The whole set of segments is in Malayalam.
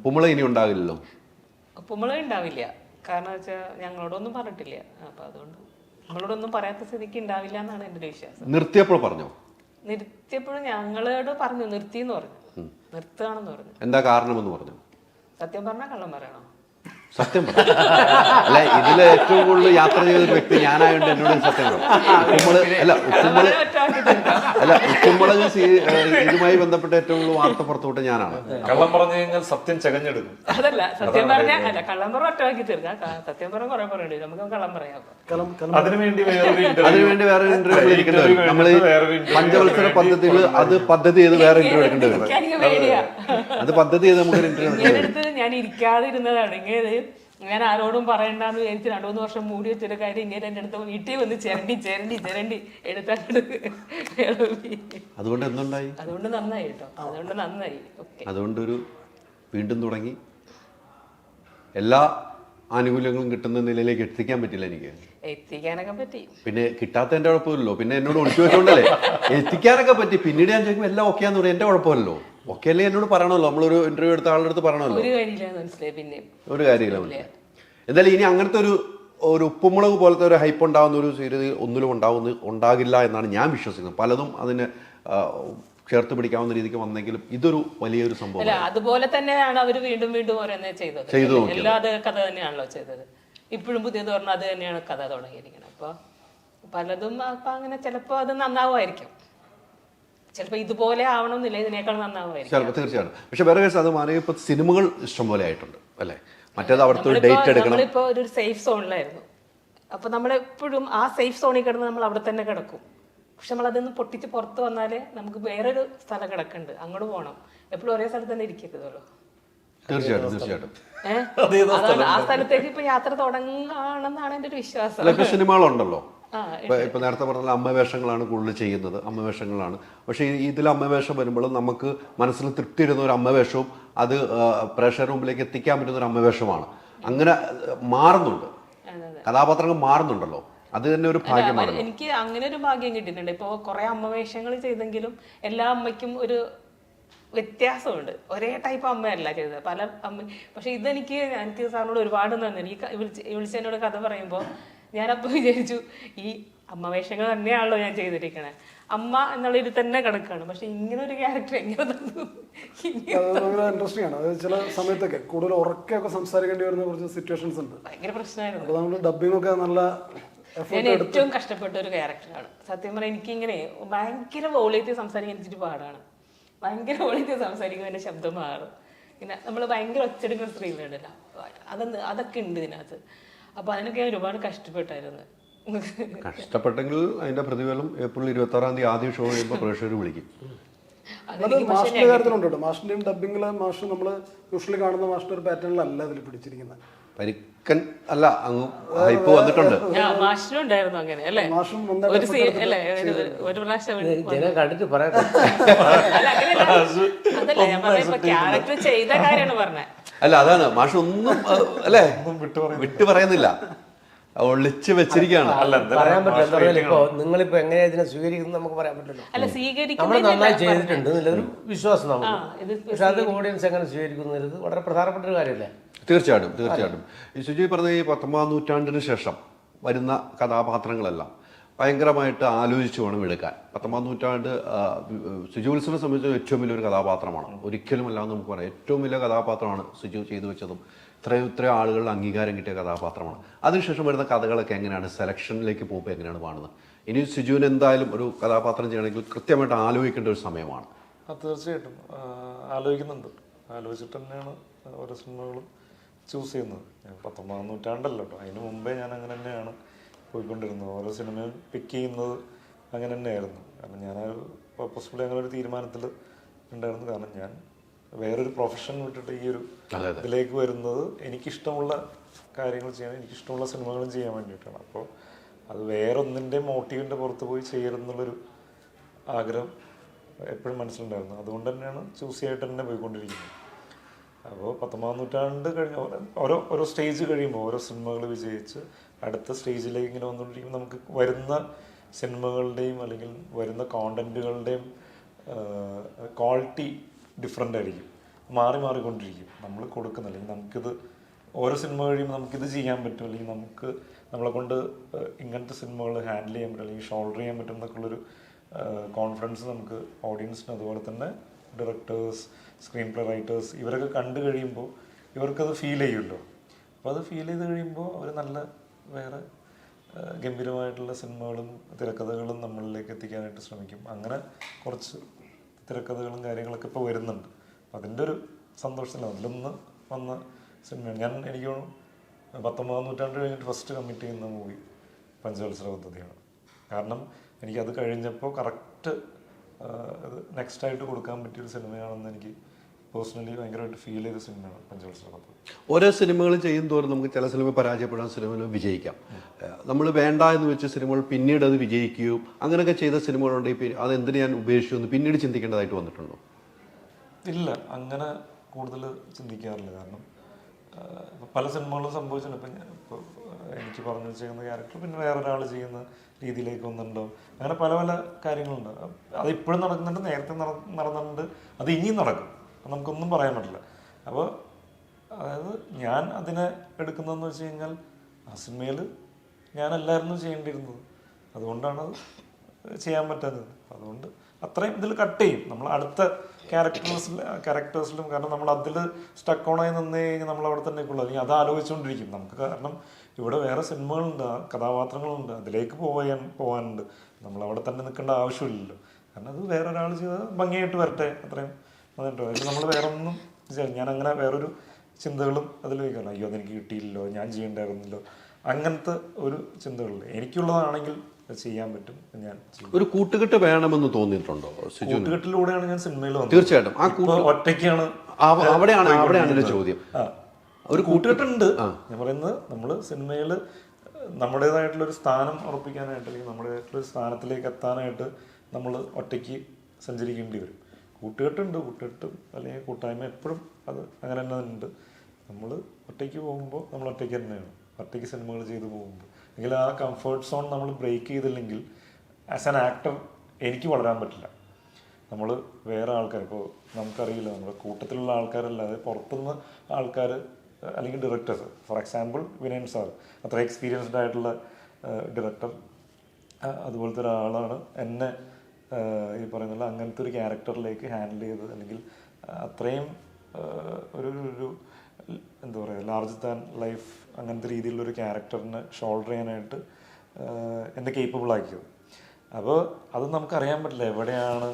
ഉപ്പുമുളക് ഇനി ഉണ്ടാകില്ലല്ലോ. ഉപ്പുമുളക് ഉണ്ടാവില്ല, കാരണം വെച്ചാൽ ഞങ്ങളോടൊന്നും പറഞ്ഞിട്ടില്ല. അപ്പൊ അതുകൊണ്ട് നമ്മളോടൊന്നും പറയാത്ത സ്ഥിതിക്ക് ഉണ്ടാവില്ല എന്നാണ് എൻ്റെ ഒരു വിശ്വാസം. നിർത്തിയപ്പോൾ പറഞ്ഞോ? നിർത്തിയപ്പോഴും ഞങ്ങളോട് പറഞ്ഞു, നിർത്തിന്ന് പറഞ്ഞു, നിർത്തുകയാണെന്ന് പറഞ്ഞു. എന്താ കാരണമെന്ന് പറഞ്ഞു? സത്യം പറഞ്ഞാൽ കള്ളം പറയണോ? സത്യം പറഞ്ഞു. അല്ല, ഇതിൽ ഏറ്റവും കൂടുതൽ യാത്ര ചെയ്ത ഒരു വ്യക്തി ഞാനായതുകൊണ്ട് എന്നോട് സത്യം പറഞ്ഞു. ഉപ്പുമുളക് ഇതുമായി ബന്ധപ്പെട്ട ഏറ്റവും കൂടുതൽ വാർത്ത പുറത്തുവിട്ട് ഞാനാണ്. കള്ളം പറഞ്ഞു കഴിഞ്ഞാൽ സത്യം ചകഞ്ഞെടുക്കും. അതല്ല, സത്യം പറഞ്ഞാൽ അല്ല, കള്ളം പറ ഒറ്റവാക്കി തീർക്കാം. സത്യം പറഞ്ഞ കുറെ പറയണ്ടേ, നമുക്ക് കള്ളം പറയാം. അതിനുവേണ്ടി വേറെ ഇന്റർവ്യൂ എടുക്കേണ്ടി വരും. നമ്മൾ പഞ്ചവത്സര പദ്ധതികൾ അത് പദ്ധതി ചെയ്ത് വേറെ ഇന്റർവ്യൂ എടുക്കേണ്ടി വരും. അത് പദ്ധതി ചെയ്ത് നമുക്ക് ഇന്റർവ്യൂ. ഞാൻ ഇരിക്കാതിരുന്നതാണ്. ഇങ്ങനെ ഞാൻ ആരോടും പറയണ്ടെന്ന് വിചാരിച്ച് 2-3 വർഷം മൂടി വെച്ചൊരു കാര്യം ഇങ്ങനെ എൻ്റെ അടുത്ത് വീട്ടിൽ വന്ന് ചിരണ്ടി എടുത്താണ്ട്. അതുകൊണ്ട് എന്തുണ്ടായി? അതുകൊണ്ട് നന്നായി കേട്ടോ, അതുകൊണ്ട് നന്നായി. അതുകൊണ്ടൊരു വീണ്ടും തുടങ്ങി എല്ലാ ആനുകൂല്യങ്ങളും കിട്ടുന്ന നിലയിലേക്ക് എത്തിക്കാൻ പറ്റില്ല എനിക്ക്. എത്തിക്കാനൊക്കെ പറ്റി. പിന്നെ കിട്ടാത്തതിന്റെ കുഴപ്പമില്ലല്ലോ. പിന്നെ എന്നോട് ഒളിച്ചു വെച്ചോണ്ടല്ലേ എത്തിക്കാനൊക്കെ പറ്റി. പിന്നീട് ഞാൻ ചോദിക്കുമ്പോൾ എല്ലാം ഓക്കെയാന്ന് പറയും. എന്റെ കുഴപ്പമല്ലോ. ഓക്കെ അല്ലേ എന്നോട് പറയണമല്ലോ. നമ്മളൊരു ഇന്റർവ്യൂ എടുത്ത ആളുടെ അടുത്ത് പറയണമല്ലോ. ഒരു കാര്യമില്ല മനസ്സിലായി. പിന്നെ ഒരു കാര്യമില്ല മനസ്സിലായി. എന്തായാലും ഇനി അങ്ങനത്തെ ഒരു ഉപ്പുമുളക് പോലത്തെ ഒരു ഹൈപ്പ് ഉണ്ടാകുന്ന ഒരു സീരീസ് ഒന്നിലും ഉണ്ടാകില്ല എന്നാണ് ഞാൻ വിശ്വസിക്കുന്നത്. പലതും അതിന് ചേർത്ത് പിടിക്കാവുന്ന രീതിക്ക് വന്നെങ്കിലും ഇതൊരു വലിയൊരു സംഭവം. അല്ല, അതുപോലെ തന്നെയാണ് അവർ വീണ്ടും വീണ്ടും ഓരോന്നേ ചെയ്തു. എല്ലാ കഥ തന്നെയാണല്ലോ ചെയ്തത്. ഇപ്പോഴും പുതിയത് പറഞ്ഞാൽ അത് തന്നെയാണ് കഥ തുടങ്ങിയിരിക്കുന്നത്. അപ്പൊ പലതും അപ്പൊ അങ്ങനെ ചിലപ്പോ അത് നന്നാവുമായിരിക്കും, ചിലപ്പോ ഇതുപോലെ ആവണമെന്നില്ല, ഇതിനേക്കാൾ നന്നാവുമായിരിക്കും. തീർച്ചയായിട്ടും. പക്ഷെ വേറെ കേസ് അത് മാറി ഇപ്പൊ സിനിമകൾ ഇഷ്ടംപോലെ ആയിട്ടുണ്ട് അല്ലെ. മറ്റേത് അവിടുത്തെ ഒരു ഡേറ്റ് എടുക്കണം. നമ്മളിപ്പോ ഒരു സേഫ് സോണിലായിരുന്നു. അപ്പൊ നമ്മളെപ്പോഴും ആ സേഫ് സോണിൽ കിടന്ന് നമ്മൾ അവിടെ തന്നെ കിടക്കും. പക്ഷെ നമ്മളതൊന്ന് പൊട്ടിച്ച് പുറത്ത് വന്നാലേ നമുക്ക് വേറൊരു സ്ഥലം കിടക്കുന്നുണ്ട്, അങ്ങോട്ട് പോകണം. എപ്പോഴും ഒരേ സ്ഥലത്ത് തന്നെ ഇരിക്കരുതല്ലോ. തീർച്ചയായിട്ടും. ആ സ്ഥലത്തേക്ക് ഇപ്പൊ യാത്ര തുടങ്ങുകയാണെന്നാണ് എൻ്റെ ഒരു വിശ്വാസം. സിനിമകളുണ്ടല്ലോ. ഇപ്പൊ നേരത്തെ പറഞ്ഞ അമ്മവേഷങ്ങളാണ് കൂടുതൽ ചെയ്യുന്നത്, അമ്മവേഷങ്ങളാണ്. പക്ഷെ ഇതിൽ അമ്മവേഷം വരുമ്പോൾ നമുക്ക് മനസ്സിൽ തൃപ്തി ഇരുന്ന ഒരു അമ്മവേഷവും അത് പ്രേക്ഷകരുടെ മുമ്പിലേക്ക് എത്തിക്കാൻ പറ്റുന്ന ഒരു അമ്മവേഷമാണ്. അങ്ങനെ മാറുന്നുണ്ട്, കഥാപാത്രങ്ങൾ മാറുന്നുണ്ടല്ലോ. അത് തന്നെ ഒരു ഭാഗ്യമാണ്. എനിക്ക് അങ്ങനെ ഒരു ഭാഗ്യം കിട്ടിയിട്ടുണ്ട്. ഇപ്പൊ കുറെ അമ്മവേഷങ്ങൾ ചെയ്തെങ്കിലും എല്ലാ അമ്മയ്ക്കും ഒരു വ്യത്യാസമുണ്ട്. ഒരേ ടൈപ്പ് അമ്മയല്ല ചെയ്തത്, പല അമ്മ. പക്ഷെ എനിക്ക് സാറിനോട് ഒരുപാട് നന്ദി. എനിക്ക് വിളിച്ചതിനോട് കഥ പറയുമ്പോൾ ഞാനപ്പോൾ വിചാരിച്ചു, ഈ അമ്മവേഷങ്ങൾ തന്നെയാണല്ലോ ഞാൻ ചെയ്തിരിക്കണേ, അമ്മ എന്നുള്ളതിൽ തന്നെ കിടക്കാണ്. പക്ഷെ ഇങ്ങനെ ഒരു ക്യാരക്ടർ എങ്ങനെ ഇൻട്രസ്റ്റിംഗ് ആണ്. ചില സമയത്തൊക്കെ കൂടുതൽ ഉറക്കൊക്കെ സംസാരിക്കേണ്ടി വരുന്ന കുറച്ച് സിറ്റുവേഷൻസ് ഉണ്ട്. ഭയങ്കര പ്രശ്നമായിരുന്നു. അപ്പോൾ നമ്മൾ ഡബിംഗ് ഒക്കെ നല്ല ഞാൻ ഏറ്റവും കഷ്ടപ്പെട്ട ഒരു ക്യാരക്ടറാണ് സത്യം പറഞ്ഞാൽ. എനിക്കിങ്ങനെ ഭയങ്കര വോളിയത്തിൽ സംസാരിക്കാൻ ഇച്ചിരി പാടാണ്. ഭയങ്കര വോളിയത്തിൽ സംസാരിക്കുമ്പോൾ എൻ്റെ ശബ്ദം മാറും. പിന്നെ നമ്മൾ ഭയങ്കര ഒച്ചെടുക്കുന്ന സ്ത്രീകളുണ്ടല്ലോ, അതൊക്കെ ഉണ്ട് ഇതിനകത്ത്. അപ്പൊ അതിനൊക്കെ ഞാൻ ഒരുപാട് കഷ്ടപ്പെട്ടായിരുന്നു. കഷ്ടപ്പെട്ടെങ്കിൽ അതിന്റെ പ്രതിഫലം ഏപ്രിൽ 26-ാം തീയതി ആദ്യം ഷോ ചെയ്യുമ്പോൾ പ്രേക്ഷകർ വിളിക്കും. മാഷിന്റെ കാര്യത്തിലുണ്ട് കേട്ടോ. മാഷിന്റെയും ഡബിങ്ങിലെ മാഷ് നമ്മൾ യൂഷ്വലി കാണുന്ന മാഷിന്റെ ഒരു പാറ്റേണിലല്ല ഇതിൽ പിടിച്ചിരിക്കുന്നത്. പരിക്കൻ അല്ല, അങ്ങ് ഹൈപ്പ് വന്നിട്ടുണ്ട്. മാഷിനുണ്ടായിരുന്നു അങ്ങനെ അല്ലേ? മാഷും ഒരു പ്രാവശ്യം കണ്ടിട്ട് പറയട്ടെ. അതല്ല ഞാൻ പറഞ്ഞ ക്യാരക്ടർ ചെയ്ത കാര്യമാണ് പറഞ്ഞത്. അല്ല, അതാണ് മാഷ് ഒന്നും അല്ലേ വിട്ടു പറയുന്നില്ല, ഒളിച്ചു വെച്ചിരിക്കുകയാണ്. പറയാൻ പറ്റില്ല. ഇപ്പൊ നിങ്ങളിപ്പോ എങ്ങനെയാ ഇതിനെ സ്വീകരിക്കുന്നത് നമുക്ക് പറയാൻ പറ്റില്ലല്ലോ. നമ്മൾ നന്നായി ചെയ്തിട്ടുണ്ട് എന്നുള്ളൊരു വിശ്വാസം നമുക്ക്. പക്ഷെ അത് ഓഡിയൻസ് എങ്ങനെ സ്വീകരിക്കുന്നത് വളരെ പ്രധാനപ്പെട്ട ഒരു കാര്യമല്ലേ. തീർച്ചയായിട്ടും. ഈ സുജി പറഞ്ഞ ഈ 19-ാം നൂറ്റാണ്ടിന് ശേഷം വരുന്ന കഥാപാത്രങ്ങളെല്ലാം ഭയങ്കരമായിട്ട് ആലോചിച്ച് വേണം എടുക്കാൻ. 19-ാം നൂറ്റാണ്ട് സുജി വിൽസനെ സംബന്ധിച്ച് ഏറ്റവും വലിയൊരു കഥാപാത്രമാണ്. ഒരിക്കലും അല്ലാന്ന് നമുക്ക് പറയാം. ഏറ്റവും വലിയ കഥാപാത്രമാണ് സുജി ചെയ്തു വെച്ചതും. ഇത്രയും ആളുകളുടെ അംഗീകാരം കിട്ടിയ കഥാപാത്രമാണ്. അതിനുശേഷം വരുന്ന കഥകളൊക്കെ എങ്ങനെയാണ് സെലക്ഷനിലേക്ക് പോകുമ്പോൾ എങ്ങനെയാണ് കാണുന്നത്? ഇനി സുജുവിന് എന്തായാലും ഒരു കഥാപാത്രം ചെയ്യണമെങ്കിൽ കൃത്യമായിട്ട് ആലോചിക്കേണ്ട ഒരു സമയമാണ്. തീർച്ചയായിട്ടും ആലോചിക്കുന്നുണ്ട്. ആലോചിച്ചിട്ട് തന്നെയാണ് ഓരോ സിനിമകളും ചൂസ് ചെയ്യുന്നത്. 19-ാം നൂറ്റാണ്ടല്ലോ കേട്ടോ, അതിന് മുമ്പേ ഞാൻ അങ്ങനെ തന്നെയാണ് പോയിക്കൊണ്ടിരുന്നത്. ഓരോ സിനിമയും പിക്ക് ചെയ്യുന്നത് അങ്ങനെ തന്നെയായിരുന്നു. കാരണം ഞാൻ പർപ്പസ്ഫുള്ളി അങ്ങനെ ഒരു തീരുമാനത്തിൽ ഉണ്ടായിരുന്നു. കാരണം ഞാൻ വേറൊരു പ്രൊഫഷൻ വിട്ടിട്ട് ഈ ഒരു ഇതിലേക്ക് വരുന്നത് എനിക്കിഷ്ടമുള്ള കാര്യങ്ങൾ ചെയ്യാൻ, എനിക്കിഷ്ടമുള്ള സിനിമകളും ചെയ്യാൻ വേണ്ടിയിട്ടാണ്. അപ്പോൾ അത് വേറൊന്നിൻ്റെ മോട്ടീവിൻ്റെ പുറത്ത് പോയി ചെയ്യരുതെന്നുള്ളൊരു ആഗ്രഹം എപ്പോഴും മനസ്സിലുണ്ടായിരുന്നു. അതുകൊണ്ട് തന്നെയാണ് ചൂസ് ചെയ്തിട്ട് തന്നെ പോയിക്കൊണ്ടിരിക്കുന്നത്. അപ്പോൾ 19-ാം നൂറ്റാണ്ട് കഴിഞ്ഞ ഓരോ സ്റ്റേജ് കഴിയുമ്പോൾ ഓരോ സിനിമകൾ വിജയിച്ച് അടുത്ത സ്റ്റേജിലേക്ക് ഇങ്ങനെ വന്നുകൊണ്ടിരിക്കുമ്പോൾ നമുക്ക് വരുന്ന സിനിമകളുടെയും അല്ലെങ്കിൽ വരുന്ന കോണ്ടന്റുകളുടെയും ക്വാളിറ്റി ഡിഫറെൻ്റ് ആയിരിക്കും. മാറിക്കൊണ്ടിരിക്കും നമ്മൾ കൊടുക്കുന്ന. അല്ലെങ്കിൽ നമുക്കിത് ഓരോ സിനിമ കഴിയുമ്പോൾ നമുക്കിത് ചെയ്യാൻ പറ്റും, അല്ലെങ്കിൽ നമ്മളെ കൊണ്ട് ഇങ്ങനത്തെ സിനിമകൾ ഹാൻഡിൽ ചെയ്യാൻ പറ്റും, അല്ലെങ്കിൽ ഷോൾഡർ ചെയ്യാൻ പറ്റും എന്നൊക്കെയുള്ളൊരു കോൺഫിഡൻസ് നമുക്ക് ഓഡിയൻസിന്, അതുപോലെ തന്നെ ഡയറക്ടേഴ്സ്, സ്ക്രീൻ പ്ലേ റൈറ്റേഴ്സ് ഇവരൊക്കെ കണ്ടു കഴിയുമ്പോൾ ഇവർക്കത് ഫീൽ ചെയ്യുമല്ലോ. അപ്പോൾ അത് ഫീൽ ചെയ്ത് കഴിയുമ്പോൾ അവർ നല്ല വേറെ ഗംഭീരമായിട്ടുള്ള സിനിമകളും തിരക്കഥകളും നമ്മളിലേക്ക് എത്തിക്കാനായിട്ട് ശ്രമിക്കും. അങ്ങനെ കുറച്ച് തിരക്കഥകളും കാര്യങ്ങളൊക്കെ ഇപ്പോൾ വരുന്നുണ്ട്. അതിൻ്റെ ഒരു സന്തോഷത്തിലാണ് അതിലൊന്ന് വന്ന സിനിമയാണ്. എനിക്ക് തോന്നുന്നു 19-ാം നൂറ്റാണ്ട് കഴിഞ്ഞിട്ട് ഫസ്റ്റ് കമ്മിറ്റ് ചെയ്യുന്ന മൂവി പഞ്ചവത്സര പദ്ധതിയാണ്. കാരണം എനിക്കത് കഴിഞ്ഞപ്പോൾ കറക്റ്റ് അത് നെക്സ്റ്റായിട്ട് കൊടുക്കാൻ പറ്റിയൊരു സിനിമയാണെന്ന് എനിക്ക് പേഴ്സണലി ഭയങ്കരമായിട്ട് ഫീൽ ചെയ്ത സിനിമയാണ് പഞ്ചവത്സര പദ്ധതി. ഓരോ സിനിമകൾ ചെയ്യും തോറും നമുക്ക് ചില സിനിമ പരാജയപ്പെടാൻ, സിനിമകൾ വിജയിക്കാം. നമ്മൾ വേണ്ട എന്ന് വെച്ച സിനിമകൾ പിന്നീട് അത് വിജയിക്കുകയും അങ്ങനെയൊക്കെ ചെയ്ത സിനിമകളുണ്ടെങ്കിൽ അതെന്തിനു ഞാൻ ഉപേക്ഷിച്ചു എന്ന് പിന്നീട് ചിന്തിക്കേണ്ടതായിട്ട് വന്നിട്ടുണ്ടോ? ഇല്ല, അങ്ങനെ കൂടുതൽ ചിന്തിക്കാറില്ല. കാരണം പല സിനിമകളും സംഭവിച്ചിട്ടുണ്ട്. ഇപ്പോൾ എനിക്ക് പറഞ്ഞു വെച്ചേക്കുന്ന ക്യാരക്ടർ പിന്നെ വേറൊരാൾ ചെയ്യുന്ന രീതിയിലേക്ക് വന്നിട്ടുണ്ടാവും. അങ്ങനെ പല പല കാര്യങ്ങളുണ്ട്. അത് ഇപ്പോഴും നടക്കുന്നുണ്ട്, നേരത്തെ നടന്നിട്ടുണ്ട്, അത് ഇനിയും നടക്കും. നമുക്കൊന്നും പറയാൻ പറ്റില്ല. അപ്പോൾ അതായത് ഞാൻ അതിനെ എടുക്കുന്നതെന്ന് വെച്ച് കഴിഞ്ഞാൽ ആ സിനിമയിൽ ഞാനല്ലായിരുന്നു ചെയ്യേണ്ടിയിരുന്നത്, അതുകൊണ്ടാണ് അത് ചെയ്യാൻ പറ്റാത്തത്. അതുകൊണ്ട് അത്രയും ഇതിൽ കട്ട് ചെയ്യും നമ്മൾ അടുത്ത ക്യാരക്ടേഴ്സിലും. കാരണം നമ്മൾ അതിൽ സ്റ്റക്ക് ഓണായി നിന്ന് കഴിഞ്ഞാൽ നമ്മൾ അവിടെ തന്നെ ഉള്ളൂ, അല്ലെങ്കിൽ അത് ആലോചിച്ചുകൊണ്ടിരിക്കും നമുക്ക്. കാരണം ഇവിടെ വേറെ സിനിമകളുണ്ട്, കഥാപാത്രങ്ങളുണ്ട്, അതിലേക്ക് പോകാനുണ്ട്. നമ്മൾ അവിടെ തന്നെ നിൽക്കേണ്ട ആവശ്യമില്ലല്ലോ. കാരണം അത് വേറെ ഒരാൾ ചെയ്ത് ഭംഗിയായിട്ട് വരട്ടെ, അത്രയും വന്നിട്ടോ. അതിൽ നമ്മൾ വേറെ ഒന്നും ഞാൻ അങ്ങനെ വേറൊരു ചിന്തകളും അതിൽ വയ്ക്കാറില്ല. അയ്യോ അതെനിക്ക് കിട്ടിയില്ലല്ലോ, ഞാൻ ചെയ്യേണ്ടായിരുന്നല്ലോ, അങ്ങനത്തെ ഒരു ചിന്തകളില്ല. എനിക്കുള്ളതാണെങ്കിൽ ചെയ്യാൻ പറ്റും. ഞാൻ ഒരു കൂട്ടുകെട്ട് വേണമെന്ന് തോന്നിയിട്ടുണ്ടോ? കൂട്ടുകെട്ടിലൂടെയാണ് ഞാൻ സിനിമയിൽ വന്നത്. തീർച്ചയായിട്ടും ആ ഒറ്റയ്ക്കാണ്. അവിടെയാണ് എൻ്റെ ചോദ്യം. ഒരു കൂട്ടുകെട്ടുണ്ട്. ഞാൻ പറയുന്നത് നമ്മൾ സിനിമയിൽ നമ്മുടേതായിട്ടുള്ളൊരു സ്ഥാനം ഉറപ്പിക്കാനായിട്ട്, അല്ലെങ്കിൽ നമ്മുടേതായിട്ടുള്ളൊരു സ്ഥാനത്തിലേക്ക് എത്താനായിട്ട് നമ്മൾ ഒറ്റയ്ക്ക് സഞ്ചരിക്കേണ്ടി വരും. കൂട്ടുകെട്ടുണ്ട്, കൂട്ടുകെട്ടും അല്ലെങ്കിൽ കൂട്ടായ്മ എപ്പോഴും അത് അങ്ങനെ തന്നെ ഉണ്ട്. നമ്മൾ ഒറ്റയ്ക്ക് പോകുമ്പോൾ നമ്മൾ ഒറ്റയ്ക്ക് തന്നെയാണ്, ഒറ്റയ്ക്ക് സിനിമകൾ ചെയ്ത് പോകുമ്പോൾ. എങ്കിൽ ആ കംഫർട്ട് സോൺ നമ്മൾ ബ്രേക്ക് ചെയ്തില്ലെങ്കിൽ ആസ് ആൻ ആക്ടർ എനിക്ക് വളരാൻ പറ്റില്ല. നമ്മൾ വേറെ ആൾക്കാർ, ഇപ്പോൾ നമുക്കറിയില്ല, നമ്മുടെ കൂട്ടത്തിലുള്ള ആൾക്കാരല്ലാതെ പുറത്തുനിന്ന് ആൾക്കാർ അല്ലെങ്കിൽ directors, for example Vinayan sir അത്ര എക്സ്പീരിയൻസ്ഡ് ആയിട്ടുള്ള ഡയറക്ടർ, അതുപോലത്തെ ഒരാളാണ് എന്നെ ഈ പറയുന്നത് അങ്ങനത്തെ ഒരു ക്യാരക്ടറിലേക്ക് ഹാൻഡിൽ ചെയ്തത്. അല്ലെങ്കിൽ അത്രയും ഒരു എന്താ പറയുക, ലാർജ് ദാൻ ലൈഫ് അങ്ങനത്തെ രീതിയിലുള്ളൊരു ക്യാരക്ടറിനെ ഷോൾഡർ ചെയ്യാനായിട്ട് എന്നെ കേപ്പബിൾ ആക്കിയത്. അപ്പോൾ അത് നമുക്കറിയാൻ പറ്റില്ല എവിടെയാണ്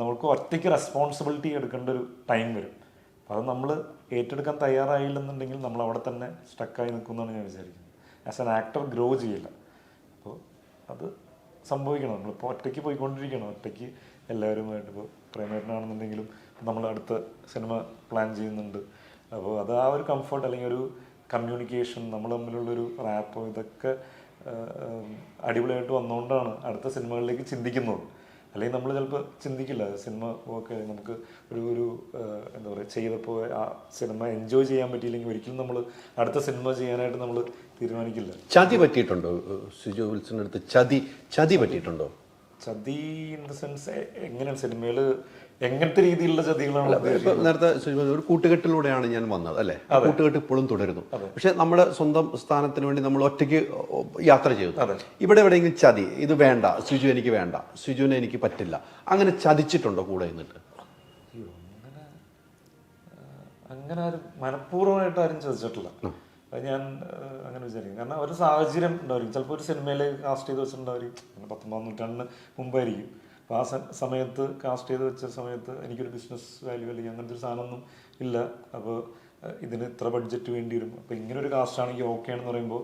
നമുക്ക് ഒറ്റയ്ക്ക് റെസ്പോൺസിബിലിറ്റി എടുക്കേണ്ട ഒരു ടൈം വരും. അപ്പോൾ അത് നമ്മൾ ഏറ്റെടുക്കാൻ തയ്യാറായില്ലെന്നുണ്ടെങ്കിൽ നമ്മൾ അവിടെ തന്നെ സ്റ്റക്കായി നിൽക്കുമെന്നാണ് ഞാൻ വിചാരിക്കുന്നത്. ആസ് ആൻ ആക്ടർ ഗ്രോ ചെയ്യില്ല. അപ്പോൾ അത് സംഭവിക്കണം. നമ്മളിപ്പോൾ ഒറ്റയ്ക്ക് പോയിക്കൊണ്ടിരിക്കണം, ഒറ്റയ്ക്ക് എല്ലാവരുമായിട്ട്. ഇപ്പോൾ പ്രേമേട്ടനാണെന്നുണ്ടെങ്കിലും നമ്മൾ അടുത്ത സിനിമ പ്ലാൻ ചെയ്യുന്നുണ്ട്. അപ്പോൾ അത് ആ ഒരു കംഫർട്ട് അല്ലെങ്കിൽ ഒരു കമ്മ്യൂണിക്കേഷൻ, നമ്മൾ തമ്മിലുള്ളൊരു റാപ്പ്, ഇതൊക്കെ അടിപൊളിയായിട്ട് വന്നുകൊണ്ടാണ് അടുത്ത സിനിമകളിലേക്ക് ചിന്തിക്കുന്നത്. അല്ലെങ്കിൽ നമ്മൾ ചിലപ്പോൾ ചിന്തിക്കില്ല, സിനിമ ഒക്കെ നമുക്ക് ഒരു എന്താ പറയുക, ചെയ്തപ്പോൾ ആ സിനിമ എൻജോയ് ചെയ്യാൻ പറ്റിയില്ലെങ്കിൽ ഒരിക്കലും നമ്മൾ അടുത്ത സിനിമ ചെയ്യാനായിട്ട് നമ്മൾ തീരുമാനിക്കില്ല. ചതി പറ്റിയിട്ടുണ്ടോ സിജു വിൽസന്റെ അടുത്ത്? ചതി പറ്റിയിട്ടുണ്ടോ? ചതി ഇൻ ദ സെൻസ് എങ്ങനെയാണ് സിനിമയിൽ എങ്ങനത്തെ രീതിയിലുള്ള ചതികളാണ്? നേരത്തെ ഒരു കൂട്ടുകെട്ടിലൂടെയാണ് ഞാൻ വന്നത് അല്ലേ? കൂട്ടുകെട്ട് ഇപ്പോഴും തുടരുന്നു. പക്ഷെ നമ്മുടെ സ്വന്തം സ്ഥാനത്തിന് വേണ്ടി നമ്മൾ ഒറ്റയ്ക്ക് യാത്ര ചെയ്തു. ഇവിടെ എവിടെയെങ്കിലും ചതി, ഇത് വേണ്ട സിജു, എനിക്ക് വേണ്ട, സിജുവിനെ എനിക്ക് പറ്റില്ല, അങ്ങനെ ചതിച്ചിട്ടുണ്ടോ കൂടെ നിന്നിട്ട്? അങ്ങനെ ആരും മനഃപൂർവ്വമായിട്ട് ആരും ചതിച്ചിട്ടില്ല. അത് ഞാൻ അങ്ങനെ വിചാരിക്കും. കാരണം ഒരു സാഹചര്യം ഉണ്ടായിരിക്കും. ചിലപ്പോൾ ഒരു സിനിമയിലേക്ക് കാസ്റ്റ് ചെയ്ത് വെച്ചിട്ടുണ്ടായിരിക്കും, 19-ാം നൂറ്റാണ്ടിന് മുമ്പായിരിക്കും. അപ്പോൾ ആ സമയത്ത് കാസ്റ്റ് ചെയ്ത് വെച്ച സമയത്ത് എനിക്കൊരു ബിസിനസ് വാല്യൂ അല്ലെങ്കിൽ അങ്ങനത്തെ ഒരു സാധനമൊന്നും ഇല്ല. അപ്പോൾ ഇതിന് ഇത്ര ബഡ്ജറ്റ് വേണ്ടി വരും, അപ്പോൾ ഇങ്ങനെ ഒരു കാസ്റ്റ് ആണെങ്കിൽ ഓക്കെ ആണെന്ന് പറയുമ്പോൾ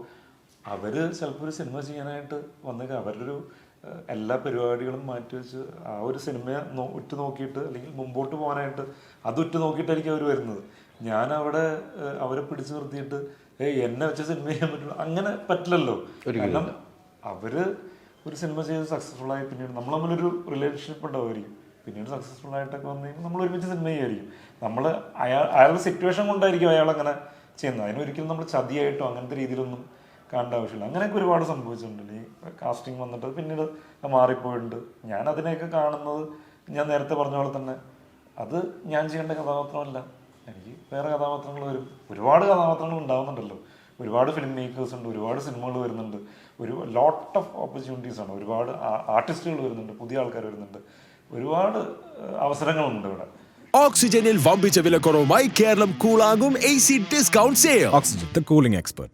അവർ ചിലപ്പോൾ ഒരു സിനിമ ചെയ്യാനായിട്ട് വന്നേക്കാം. അവരുടെ ഒരു എല്ലാ പരിപാടികളും മാറ്റിവെച്ച് ആ ഒരു സിനിമയെ ഉറ്റു നോക്കിയിട്ട് അല്ലെങ്കിൽ മുമ്പോട്ട് പോകാനായിട്ട് അത് ഉറ്റു നോക്കിയിട്ടായിരിക്കും അവർ വരുന്നത്. ഞാനവിടെ അവരെ പിടിച്ചു നിർത്തിയിട്ട് എന്നെ വെച്ച് സിനിമ ചെയ്യാൻ പറ്റുള്ളൂ, അങ്ങനെ പറ്റില്ലല്ലോ. കാരണം അവര് ഒരു സിനിമ ചെയ്ത് സക്സസ്ഫുൾ ആയി പിന്നീട് നമ്മൾ തമ്മിലൊരു റിലേഷൻഷിപ്പ് ഉണ്ടാവുമായിരിക്കും. പിന്നീട് സക്സസ്ഫുൾ ആയിട്ടൊക്കെ വന്നു കഴിഞ്ഞാൽ നമ്മൾ ഒരുമിച്ച് സിനിമ ചെയ്യുമായിരിക്കും. നമ്മൾ അയാളുടെ സിറ്റുവേഷൻ കൊണ്ടായിരിക്കും അയാൾ അങ്ങനെ ചെയ്യുന്നത്. അതിനൊരിക്കലും നമ്മൾ ചതിയായിട്ടോ അങ്ങനത്തെ രീതിയിലൊന്നും കാണേണ്ട ആവശ്യമില്ല. അങ്ങനെയൊക്കെ ഒരുപാട് സംഭവിച്ചിട്ടുണ്ട്. ഈ കാസ്റ്റിംഗ് വന്നിട്ട് പിന്നീട് മാറിപ്പോയിട്ടുണ്ട്. ഞാൻ അതിനെയൊക്കെ കാണുന്നത് ഞാൻ നേരത്തെ പറഞ്ഞ പോലെ തന്നെ അത് ഞാൻ ചെയ്യേണ്ട കഥാപാത്രമല്ല, എനിക്ക് വേറെ കഥാപാത്രങ്ങൾ വരും. ഒരുപാട് കഥാപാത്രങ്ങൾ ഉണ്ടാവുന്നുണ്ടല്ലോ, ഒരുപാട് ഫിലിം മേക്കേഴ്സ് ഉണ്ട്, ഒരുപാട് സിനിമകൾ വരുന്നുണ്ട്, ഒരു ലോട്ട് ഓഫ് ഓപ്പർച്യൂണിറ്റീസ് ആണ്, ഒരുപാട് ആർട്ടിസ്റ്റുകൾ വരുന്നുണ്ട്, പുതിയ ആൾക്കാർ വരുന്നുണ്ട്, ഒരുപാട് അവസരങ്ങളുണ്ട് ഇവിടെ. ഓക്സിജനിൽ വമ്പിച്ച വിലക്കുറവുമായി കേരളം കൂളാകും AC discount sale. Oxygen, the cooling expert.